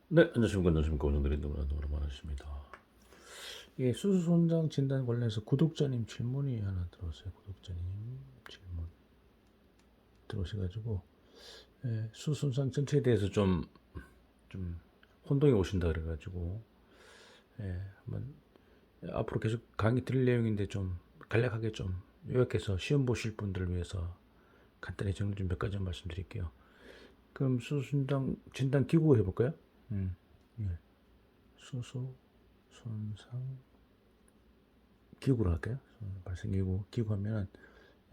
네, 안녕하십니까. 오늘의 너무나 많으십니다. 예, 수소손장 진단 관련해서 구독자님 질문이 하나 들어왔어요. 구독자님 질문 들어오셔가지고, 예, 수소손장 전체에 대해서 좀 혼동이 오신다 그래가지고, 예, 한번 앞으로 계속 강의 드릴 내용인데 좀 간략하게 좀 요약해서 시험 보실 분들을 위해서 간단히 정리 좀 몇 가지 말씀드릴게요. 그럼 수소손장 진단 기구 해볼까요? 예, 수소 손상 기구로 할까요? 발생기구 기구 하면은,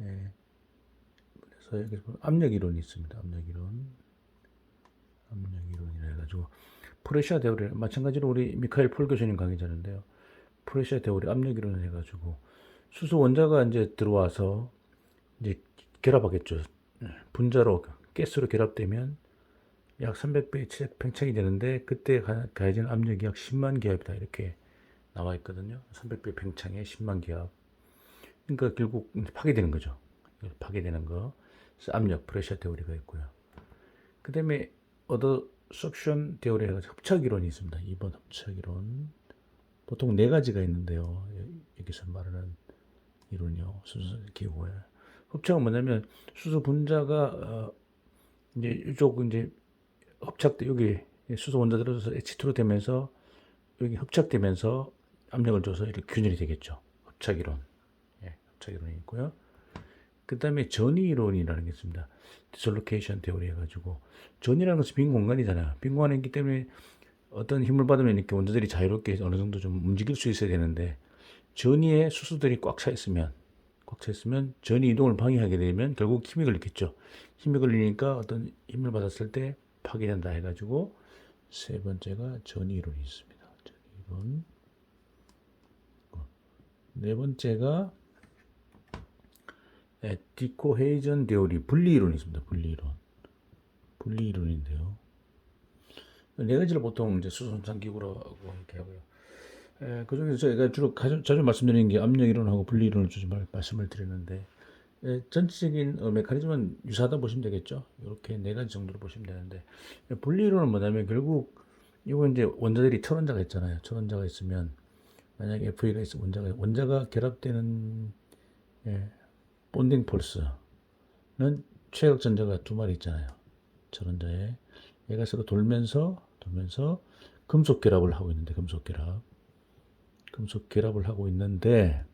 예, 그래서 여기 압력 이론이 있습니다. 압력 이론이라 해가지고 프레셔 데오리 마찬가지로 우리 미카엘 폴 교수님 강의자는데요. 프레셔 데오리 압력 이론을 해가지고 수소 원자가 이제 들어와서 이제 결합하겠죠. 분자로 가스로 결합되면 약 300배 팽창이 되는데 그때 가해지는 압력이 약 10만 기압이다 이렇게 나와 있거든요. 300배 팽창에 10만 기압. 그러니까 결국 파괴되는 거죠. 파괴되는 거. 그래서 압력, 프레셔 테오리가 있고요. 그 다음에 어더 석션 테오리가 협착 이론이 있습니다. 2번 협착 이론. 보통 네 가지가 있는데요. 여기서 말하는 이론이요. 수소 기호에. 협착은 뭐냐면 수소 분자가 이제 이쪽 이제 협착돼 여기 수소 원자 들어서 H2로 되면서 여기 협착되면서 압력을 줘서 이렇게 균열이 되겠죠. 협착 이론. 예, 협착 이론이 있고요. 그 다음에 전위 이론이라는 게 있습니다. 디솔로케이션 테오리 해가지고 전이라는 것은 빈 공간이잖아요. 빈 공간에 있기 때문에 어떤 힘을 받으면 이렇게 원자들이 자유롭게 어느 정도 좀 움직일 수 있어야 되는데 전위에 수소들이 꽉 차 있으면 전위 이동을 방해하게 되면 결국 힘이 걸리겠죠. 힘이 걸리니까 어떤 힘을 받았을 때 파괴된다 해가지고 세 번째가 전위 이론이 있습니다. 전위 이론. 네 번째가 디코헤이전 데오리 분리 이론이 있습니다. 분리 이론인데요. 네 가지를 보통 이제 수소손상 기구라고 이렇게 하고요. 그 중에서 저희가 주로 자주 말씀드리는 게 압력 이론하고 분리 이론을 주로 말씀을 드리는데, 전체적인 메커니즘은 유사하다 보시면 되겠죠. 이렇게 네 가지 정도로 보시면 되는데, 분리 이론은 뭐냐면 결국 이거 이제 원자들이 철원자가 있잖아요. 철원자가 있으면 만약에 F가 있어 원자가 결합되는, 예, 본딩 폴스는 최각 전자가 두 마리 있잖아요. 철원자에 얘가 서로 돌면서 금속 결합을 하고 있는데 금속 결합을 하고 있는데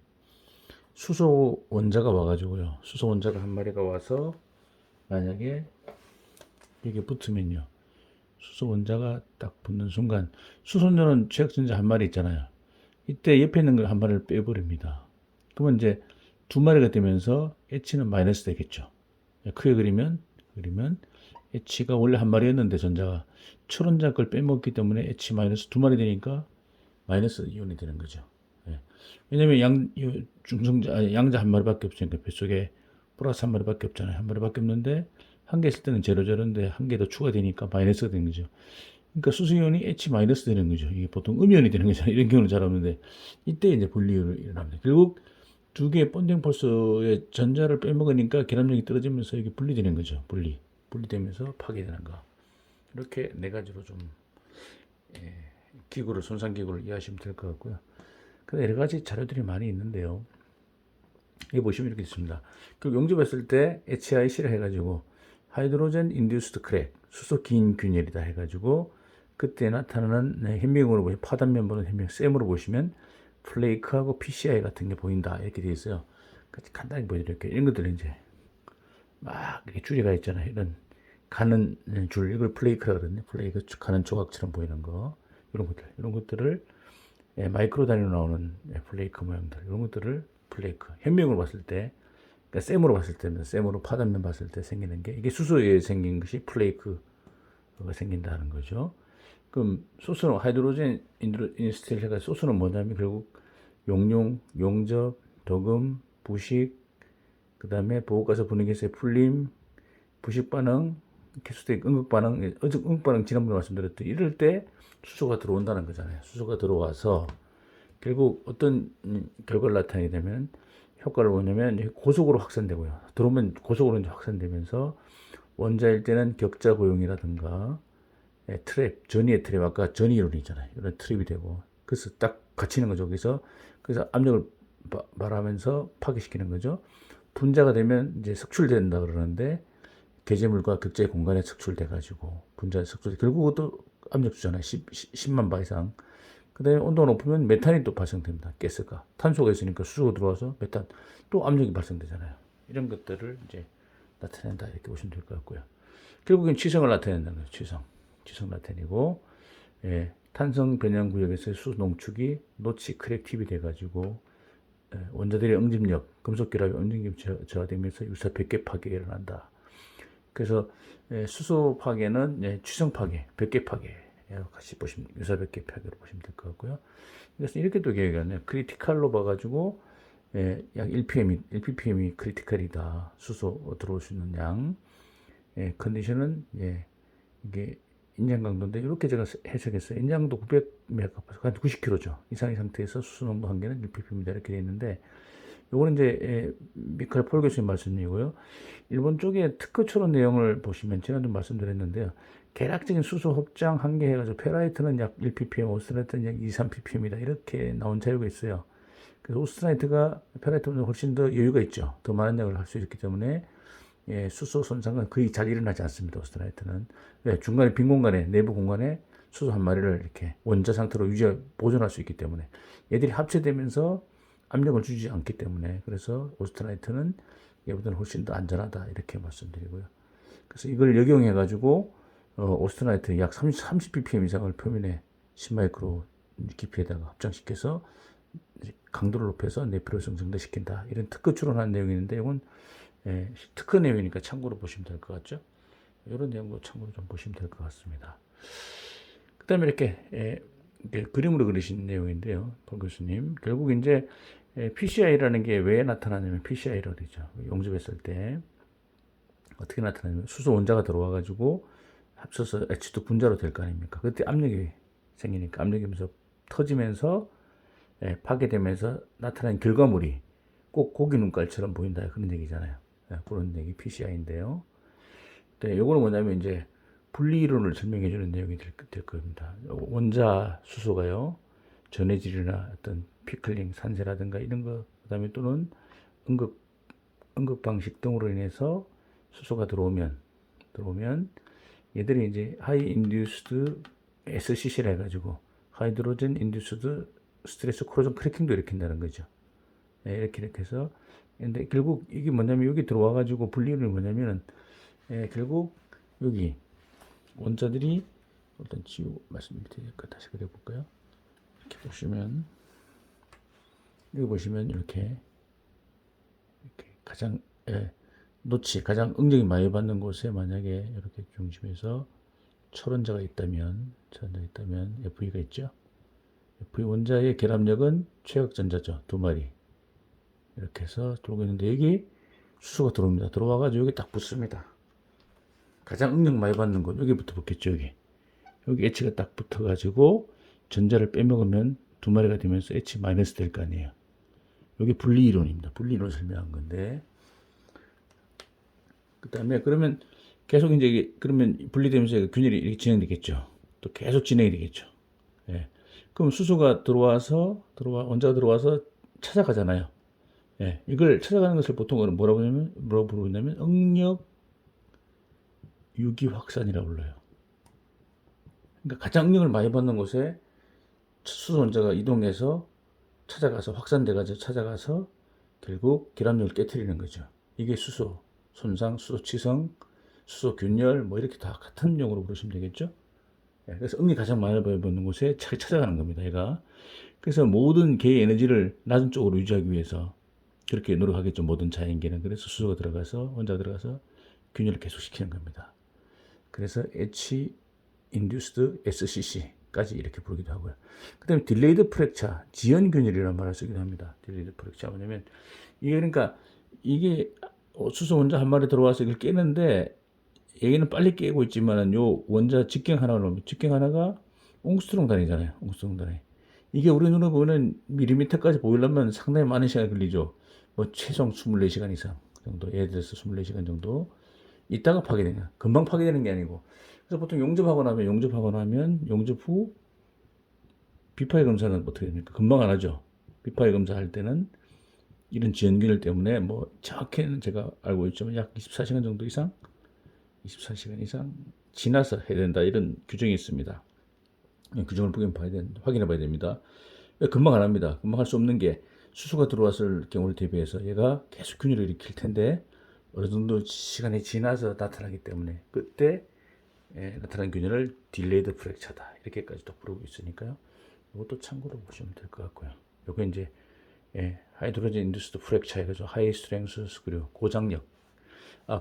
수소 원자가 와가지고요. 수소 원자가 한 마리가 와서 만약에 이게 붙으면요. 수소 원자가 딱 붙는 순간 수소는 최각 전자 한 마리 있잖아요. 이때 옆에 있는 걸 한 마리를 빼버립니다. 그러면 이제 두 마리가 되면서 H는 마이너스 되겠죠. 크게 그리면 H가 원래 한 마리였는데 전자가 철원자 걸 빼먹기 때문에 H 마이너스 두 마리 되니까 마이너스 이온이 되는 거죠. 예. 왜냐면 양자 한 마리밖에 없으니까 뱃속에 플러스 한 마리밖에 없잖아요. 한 마리밖에 없는데 한 개 있을 때는 제로인데 한 개 더 추가되니까 마이너스가 되는 거죠. 그러니까 수소이온이 H 마이너스 되는 거죠. 이게 보통 음이온이 되는 거잖아요. 이런 경우는 잘 없는데 이때 이제 분리율이 일어납니다. 결국 두 개의 본딩 폴스의 전자를 빼먹으니까 결합력이 떨어지면서 이게 분리되는 거죠. 분리되면서 파괴되는 거. 이렇게 네 가지로 좀 손상 기구를 이해하시면 될 것 같고요. 그 여러 가지 자료들이 많이 있는데요. 여기 보시면 이렇게 있습니다. 그 용접했을 때 HIC를 해가지고 하이드로젠 인듀스드 크랙, 수소 긴 균열이다 해가지고 그때 나타나는 현미경으로 보시면 파단면 보는 현미경 쌤으로 보시면 플레이크하고 PCI 같은 게 보인다 이렇게 되어 있어요. 간단히 보여드릴게요. 이런 것들은 이제 막 이렇게 줄이가 있잖아요. 이런 가는 줄 이걸 플레이크라 그러거든요. 플레이크 가는 조각처럼 보이는 거 이런 것들을 마이크로 단위로 나오는 플레이크 모양들 이런 것들을 플레이크 현미경으로 봤을 때 그러니까 쌤으로 봤을 때는 쌤으로 파단면 봤을 때 생기는 게 이게 수소에 생긴 것이 플레이크가 생긴다는 거죠. 그럼 소스는 하이드로젠 인스틸 해가 소스는 뭐냐면 결국 용융, 용접, 독음, 부식, 그 다음에 보호가스 분해기에서의 풀림, 부식 반응, 개수대 응급 반응, 응급 반응 지난번에 말씀드렸던 이럴 때 수소가 들어온다는 거잖아요. 수소가 들어와서 결국 어떤 결과를 나타내게 되면 효과를 보냐면 고속으로 확산되고요. 들어오면 고속으로 이제 확산되면서 원자일 때는 격자 고용이라든가 트랩, 전이의 트랩, 아까 전이 이론이 있잖아요. 이런 트랩이 되고, 그래서 딱 갇히는 거죠. 그래서 압력을 발하면서 파괴시키는 거죠. 분자가 되면 이제 석출된다 그러는데, 개제물과 극자의 공간에 석출돼가지고, 분자 석출, 결국 그것도 압력 주잖아요. 10만 바 이상. 그 다음에 온도가 높으면 메탄이 또 발생됩니다. 가스가. 탄소가 있으니까 수소가 들어와서 메탄, 또 압력이 발생되잖아요. 이런 것들을 이제 나타낸다. 이렇게 보시면 될 것 같고요. 결국엔 치성을 나타낸다는 거죠. 치성 나타내고, 탄성 변형 구역에서 수소 농축이 노치 크랙 팁이 돼가지고, 원자들의 응집력, 금속 결합의 응집력이 저하되면서 유사 백계 파괴가 일어난다. 그래서 수소 파괴는 취성 파괴, 백계 파괴 같이 보시면 유사 백계 파괴로 보시면 될 것 같고요. 그래서 이렇게 또 기억이 나요. 크리티컬로 봐가지고 약 1ppm이 크리티컬이다. 수소 들어올 수 있는 양. 컨디션은 이게 인장 강도인데 이렇게 제가 해석했어요. 인장도 900메가파스칼, 한 90kg죠. 이상의 상태에서 수소 농도 한계는 1ppm이다 이렇게 되어 있는데, 요거는 이제 미카엘 폴 교수님 말씀이고요. 일본 쪽에 특허처럼 내용을 보시면 제가 좀 말씀드렸는데요. 계략적인 수소 확장 한계 해가지고 페라이트는 약 1ppm, 오스트라이트는 약 2, 3ppm이다 이렇게 나온 자료가 있어요. 그래서 오스트라이트가 페라이트보다 훨씬 더 여유가 있죠. 더 많은 약을 할 수 있기 때문에 수소 손상은 거의 잘 일어나지 않습니다. 오스트라이트는. 중간에 빈 공간에, 내부 공간에 수소 한 마리를 이렇게 원자 상태로 보존할 수 있기 때문에, 얘들이 합체되면서 압력을 주지 않기 때문에, 그래서 오스트라이트는 얘보다는 훨씬 더 안전하다 이렇게 말씀드리고요. 그래서 이걸 역용해 가지고 오스트라이트 약 30ppm 이상을 표면에 10마이크로 깊이에다가 합장시켜서 강도를 높여서 내피로성 증대시킨다. 이런 특허 추론한 내용이 있는데, 이건 특허 내용이니까 참고로 보시면 될 것 같죠. 이런 내용도 참고로 좀 보시면 될 것 같습니다. 그 다음에 이렇게 그림으로 그리신 내용인데요. 폴 교수님. 결국 이제 PCI라는 게 왜 나타나냐면, PCI라고 되죠. 용접했을 때 어떻게 나타나냐면, 수소 원자가 들어와가지고 합쳐서 H2 분자로 될 거 아닙니까? 그때 압력이 생기니까, 압력이면서 터지면서 파괴되면서 나타난 결과물이 꼭 고기 눈깔처럼 보인다. 그런 얘기잖아요. 그런 얘기 PCI인데요. 네, 요거는 뭐냐면 이제 분리 이론을 설명해 주는 내용이 될 겁니다. 원자 수소가요, 전해질이나 어떤 피클링, 산재라든가 이런 거, 그 다음에 또는 응급 방식 등으로 인해서 수소가 들어오면 얘들이 이제 하이 인듀스드 SCC라 해가지고 하이드로젠 인듀스드 스트레스 코로전 크래킹도 일으킨다는 거죠. 이렇게 해서, 근데 결국 이게 뭐냐면, 여기 들어와가지고 분리는 뭐냐면은, 결국 여기 원자들이, 일단 지우고 말씀드리니까 다시 그려볼까요? 이렇게 보시면, 여기 보시면 이렇게 가장 가장 응력이 많이 받는 곳에 만약에 이렇게 중심에서 철원자가 있다면 FE가 있죠. FE 원자의 결합력은 최악전자죠. 2마리. 이렇게 해서 들어오고 있는데, 여기 수소가 들어옵니다. 들어와가지고 여기 딱 붙습니다. 가장 응력 많이 받는 곳, 여기부터 붙겠죠. 여기 H가 딱 붙어가지고 전자를 빼먹으면 2마리가 되면서 H 마이너스 될 거 아니에요. 여기 분리 이론입니다. 분리 이론을 설명한 건데, 그 다음에 그러면 계속 이제 그러면 분리되면서 균열이 이렇게 진행되겠죠. 또 계속 진행이 되겠죠. 그럼 수소가 원자가 들어와서 찾아가잖아요. 이걸 찾아가는 것을 보통 뭐라고 부르냐면 응력 유기 확산이라고 불러요. 그러니까 가장 응력을 많이 받는 곳에 수소 원자가 이동해서 확산돼가지고 찾아가서 결국 결합력을 깨뜨리는 거죠. 이게 수소 손상, 수소 치성, 수소 균열, 뭐 이렇게 다 같은 용어로 부르시면 되겠죠. 그래서 응력이 가장 많이 받는 곳에 찾아가는 겁니다. 얘가. 그래서 모든 개의 에너지를 낮은 쪽으로 유지하기 위해서 그렇게 노력하겠죠. 모든 자연계는. 그래서 수소가 들어가서, 원자가 들어가서 균열을 계속시키는 겁니다. 그래서 H induced SCC까지 이렇게 부르기도 하고요. 그 다음에 딜레이드 프랙처, 지연 균열이라는 말을 쓰기도 합니다. 딜레이드 프랙처 뭐냐면, 이게 그러니까 이게 수소 원자 한 마리 들어와서 이걸 깨는데, 얘기는 빨리 깨고 있지만은 요 원자 직경 하나가 옹스트롱 단위잖아요. 옹스트롱 단위. 이게 우리 눈으로 보는 밀리미터까지 보이려면 상당히 많은 시간이 걸리죠. 뭐 최소 24시간 이상 정도, 예를 들어서 24시간 정도 있다가 파괴되냐. 금방 파괴되는 게 아니고, 그래서 보통 용접하고 나면 용접 후 비파일 검사는 어떻게 됩니까? 금방 안 하죠. 비파일 검사할 때는 이런 지연균일 때문에 뭐 정확히는 제가 알고 있지만 약 24시간 정도 이상, 24시간 이상 지나서 해야 된다 이런 규정이 있습니다. 규정을 확인해 봐야 됩니다. 금방 안 합니다. 금방 할 수 없는 게 수소가 들어왔을 경우를 대비해서 얘가 계속 균열을 일으킬 텐데 어느 정도 시간이 지나서 나타나기 때문에 그때 나타난 균열을 딜레이드 프랙처다 이렇게까지도 부르고 있으니까요. 이것도 참고로 보시면 될 것 같고요. 요거 이제 하이드로젠 인듀스드 프랙처 해가지고 하이 스트렝스 스크류 고장력.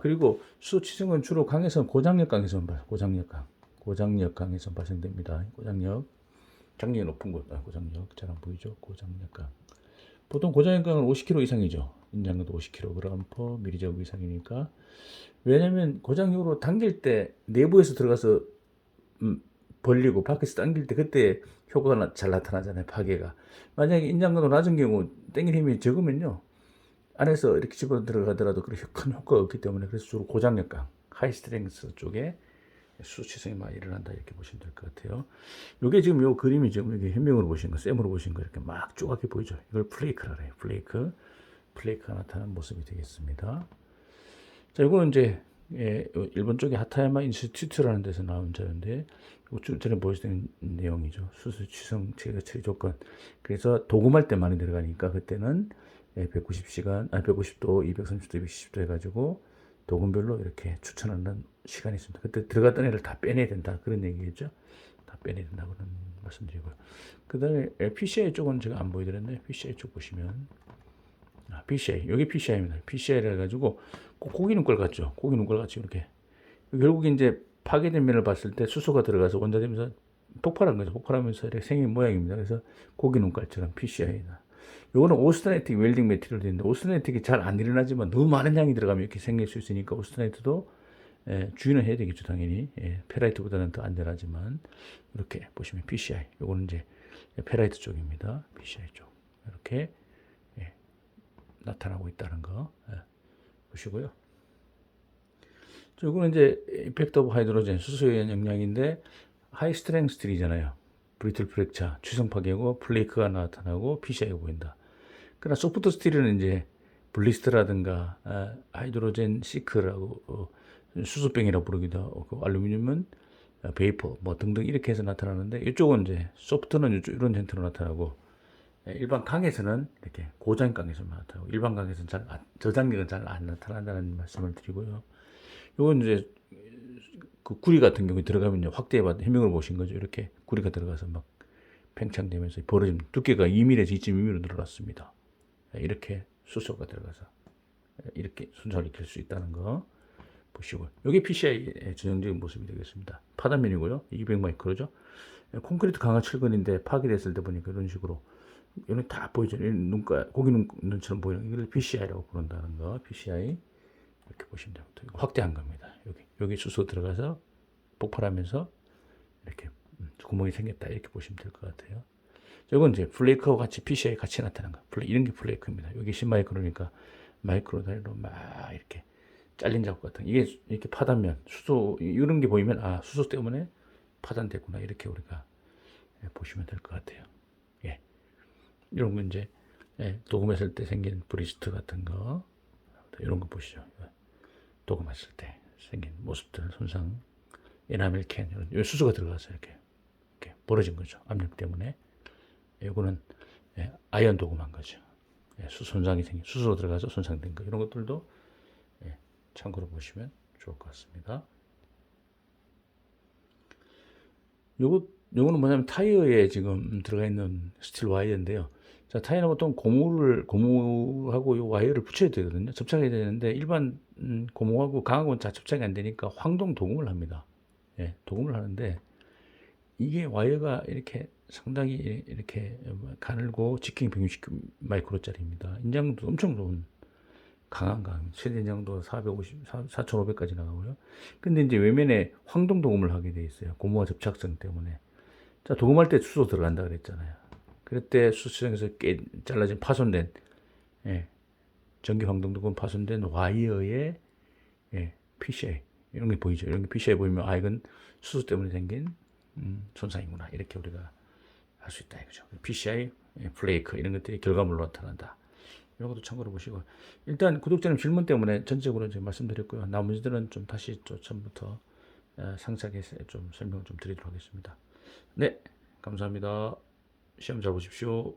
그리고 수소 치성은 주로 강에서 고장력 강에서만 봐요. 고장력 강에서 발생됩니다. 고장력 장력이 높은 곳. 고장력 잘 안 보이죠? 고장력 강. 보통 고장력 강은 50kg 이상이죠. 인장도 50kg per mJ 이상이니까. 왜냐면 고장력으로 당길 때 내부에서 들어가서 벌리고 밖에서 당길 때 그때 효과가 잘 나타나잖아요. 파괴가. 만약에 인장강도 낮은 경우 당길 힘이 적으면요. 안에서 이렇게 집어 들어가더라도 그렇게 큰 효과가 없기 때문에 그래서 주로 고장력강, 하이 스트렝스 쪽에 수치성이 많이 일어난다 이렇게 보시면 될 것 같아요. 요게 지금 요 그림이 지금 이게 현명으로 보신 거, 쌤으로 보신 거 이렇게 막 쪼갰게 보이죠. 이걸 플레이크라 해요. 플레이크가 나타나는 모습이 되겠습니다. 자, 이거는 이제 일본 쪽에 하타야마 인스티튜트라는 데서 나온 자료인데 쭉 전에 보여드린 내용이죠. 수소 취성 제거 처리 조건. 그래서 도금할 때 많이 들어가니까 그때는 190시간, 150도, 230도, 270도 해가지고 도금별로 이렇게 추천하는 시간이 있습니다. 그때 들어갔던 애를 다 빼내야 된다. 그런 얘기겠죠. 다 빼내야 된다고 는 말씀드리고요. 그 다음에 PCI 쪽은 제가 안 보여드렸는데 PCI 쪽 보시면 PCI, 여기 PCI입니다. PCI라 해가지고 고기 눈깔 같죠. 고기 눈깔 같이 이렇게 결국 이제 파괴된 면을 봤을 때 수소가 들어가서 원자되면서 폭발한 거죠. 폭발하면서 이렇게 생긴 모양입니다. 그래서 고기 눈깔처럼 PCI다. 요거는 오스테나이틱 웰딩 매트리얼인데 오스테나이틱이 잘 안 일어나지만 너무 많은 양이 들어가면 이렇게 생길 수 있으니까 오스테나이트도 주의는 해야 되겠죠. 당연히 페라이트보다는 더 안전하지만 이렇게 보시면 PCI 요거는 이제 페라이트 쪽입니다. PCI 쪽 이렇게 나타나고 있다는 거 보시고요. 이거는 이제 이펙트 오브 하이드로젠 수소에 의한 영향인데 하이 스트렝스 스틸이잖아요. 브리틀 프랙처 취성 파괴고 플레이크가 나타나고 PCI가 보인다. 그러나 소프트 스틸은 이제 블리스트라든가 하이드로젠 시크라고 수소병이라고 부르기도 하고 알루미늄은 베이퍼 뭐 등등 이렇게 해서 나타나는데 이쪽은 이제 소프트는 이런 형태로 나타나고 일반 강에서는 이렇게 고장강에서 나타나고 일반 강에서는 저장력은 잘 안 나타난다는 말씀을 드리고요. 이건 이제 그 구리 같은 경우에 들어가면 확대해봐 해명을 보신 거죠. 이렇게 구리가 들어가서 막 팽창되면서 벌어진 두께가 2mm에서 2.2mm 늘어났습니다. 이렇게 수소가 들어가서 이렇게 손상을 일으킬 수 있다는 거 보시고 여기 PCI의 전형적인 모습이 되겠습니다. 파단면이고요. 200마이크로죠. 콘크리트 강화 철근인데 파괴됐을 때 보니까 이런 식으로 이런 다 보이죠. 고기 눈처럼 보이는 이걸 PCI라고 부른다는 거. PCI 이렇게 보시면 됩니다. 확대한 겁니다. 여기 수소 들어가서 폭발하면서 이렇게 구멍이 생겼다 이렇게 보시면 될 것 같아요. 이건 이제 플레이크와 같이 PCI 같이 나타난 거. 이런 게 플레이크입니다. 여기 10마이크로니까 마이크로 단위로 막 이렇게 잘린 자국 같은 이게 이렇게 파단면 수소 이런 게 보이면 수소 때문에 파단됐구나 이렇게 우리가 보시면 될 것 같아요. 이런 거 이제 도금했을 때 생긴 브리스트 같은 거 이런 거 보시죠. 도금했을 때 생긴 모습들 손상 에나멜 캔 이런 수소가 들어가서 이렇게 벌어진 거죠. 압력 때문에. 이거는 아이언 도금한 거죠. 손상이 생긴 수소로 들어가서 손상된 거 이런 것들도 참고로 보시면 좋을 것 같습니다. 요거는 뭐냐면 타이어에 지금 들어가 있는 스틸 와이어인데요. 자, 타이어는 보통 고무하고 요 와이어를 붙여야 되거든요. 접착해야 되는데 일반 고무하고 강하고는 다 접착이 안 되니까 황동 도금을 합니다. 도금을 하는데 이게 와이어가 이렇게 상당히 이렇게 가늘고 직경이 160마이크로짜리입니다. 인장도 엄청 좋은 강한 강, 최대 인장도 4,500까지 나가고요. 근데 이제 외면에 황동 도금을 하게 돼 있어요. 고무와 접착성 때문에. 자, 도금할 때 수소 들어간다 그랬잖아요. 그럴 때 수소에서 잘라진 파손된, 전기 황동 도금 파손된 와이어에, PCI, 이런 게 보이죠. 이런 게 PCI 보이면 아 이건 수소 때문에 생긴 손상이구나. 이렇게 우리가 할 수 있다 이거죠. PCI 플레이크 이런 것들이 결과물로 나타난다. 이런 것도 참고로 보시고 일단 구독자님 질문 때문에 전적으로 이제 말씀드렸고요. 나머지들은 좀 다시 또 처음부터 상세하게 좀 설명을 좀 드리도록 하겠습니다. 네, 감사합니다. 시험 잘 보십시오.